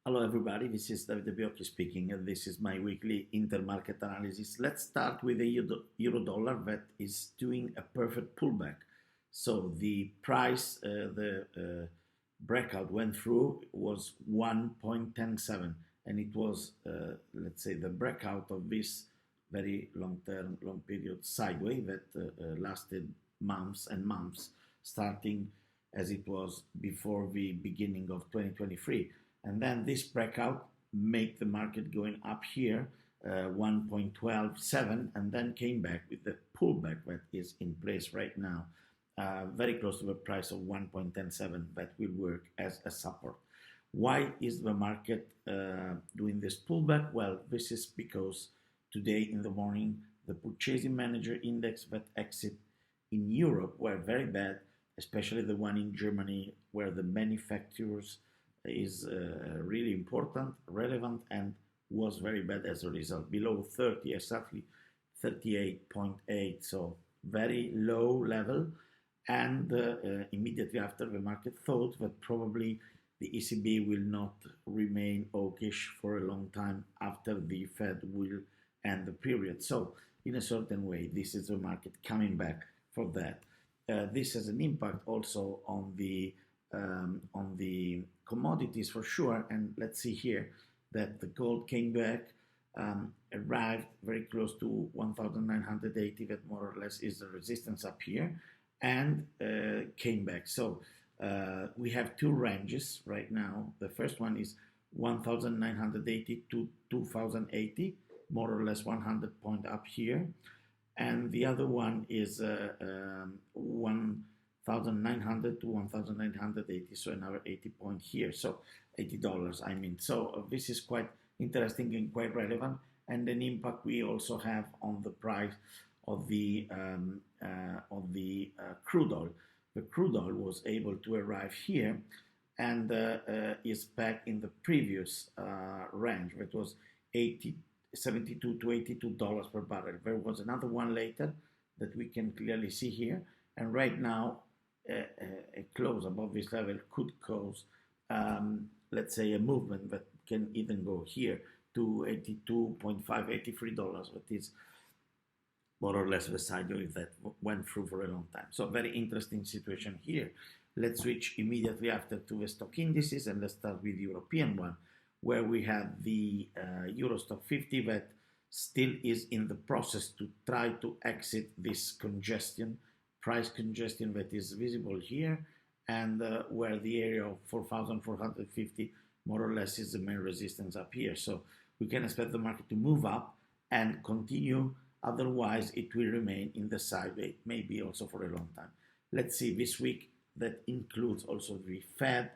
Hello everybody, this is Davide Biocchi speaking and this is my weekly intermarket analysis. Let's start with the euro dollar that is doing a perfect pullback. So the price, the breakout went through was 1.107 and it was, let's say, the breakout of this very long-term, long period sideways that lasted months and months, starting as it was before the beginning of 2023. And then this breakout make the market going up here, 1.127, and then came back with the pullback that is in place right now, very close to the price of 1.107 that will work as a support. Why is the market doing this pullback? Well, this is because today in the morning, the purchasing manager index that exit in Europe were very bad, especially the one in Germany where the manufacturers is really important, relevant, and was very bad as a result. Below 30, exactly 38.8, so very low level. And immediately after, the market thought that probably the ECB will not remain hawkish for a long time after the Fed will end the period. So, in a certain way, this is the market coming back for that. This has an impact also on the commodities for sure. And let's see here that the gold came back, arrived very close to 1,980, that more or less is the resistance up here, and came back. So we have two ranges right now. The first one is 1,980 to 2,080, more or less 100 point up here. And the other one is 1,900 to 1,980, so another 80 point here, so $80 I mean. So this is quite interesting and quite relevant, and an impact we also have on the price of the crude oil. The crude oil was able to arrive here and is back in the previous range, which was 72 to $82 per barrel. There was another one later that we can clearly see here, and right now a close above this level could cause, let's say, a movement that can even go here to $82.5, $83. That is more or less the sideways that went through for a long time. So very interesting situation here. Let's switch immediately after to the stock indices, and let's start with the European one, where we have the Euro Stock 50 that still is in the process to try to exit this congestion, price congestion that is visible here, and where the area of 4,450 more or less is the main resistance up here. So we can expect the market to move up and continue. Otherwise, it will remain in the sideways, maybe also for a long time. Let's see this week. That includes also the Fed,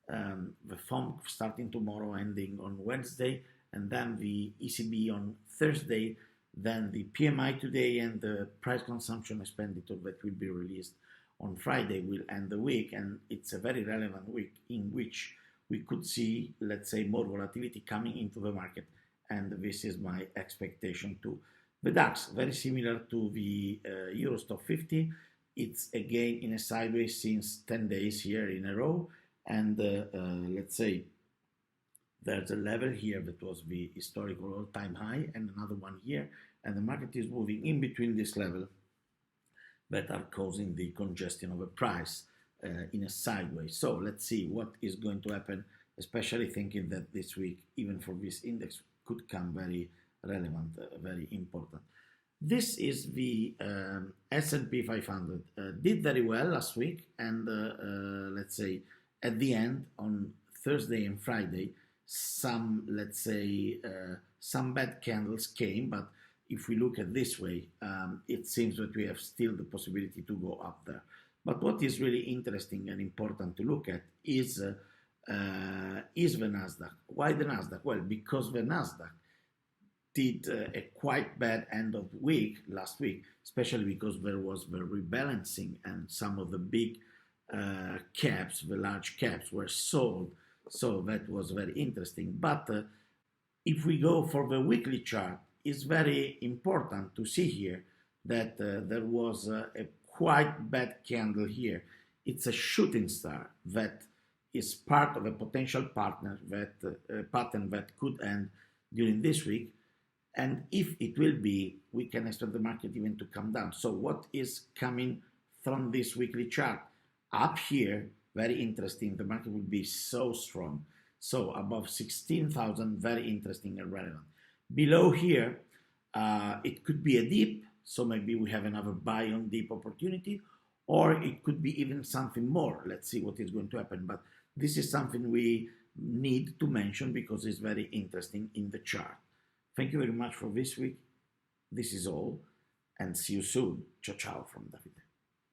the FOMC starting tomorrow, ending on Wednesday, and then the ECB on Thursday, then the PMI today, and the price consumption expenditure that will be released on Friday will end the week. And it's a very relevant week in which we could see, let's say, more volatility coming into the market. And this is my expectation too. The DAX, very similar to the Euro Stock 50. It's again in a sideways since 10 days here in a row. And let's say there's a level here that was the historical all-time high and another one here. And the market is moving in between this level that are causing the congestion of a price in a sideways. So let's see what is going to happen, especially thinking that this week, even for this index, could come very relevant, very important. This is the S&P 500. Did very well last week, and let's say at the end on Thursday and Friday, some, let's say, some bad candles came, but if we look at this way, it seems that we have still the possibility to go up there. But what is really interesting and important to look at is the Nasdaq. Why the Nasdaq? Well, because the Nasdaq did a quite bad end of week last week, especially because there was the rebalancing and some of the big caps, the large caps, were sold. So that was very interesting. But if we go for the weekly chart, it's very important to see here that there was a quite bad candle here. It's a shooting star that is part of a potential pattern that could end during this week. And if it will be, we can expect the market even to come down. So what is coming from this weekly chart? Up here, very interesting, the market will be so strong. So above 16,000, very interesting and relevant. Below here, it could be a dip, so maybe we have another buy on dip opportunity, or it could be even something more. Let's see what is going to happen. But this is something we need to mention because it's very interesting in the chart. Thank you very much for this week. This is all, and see you soon. Ciao, ciao from Davide.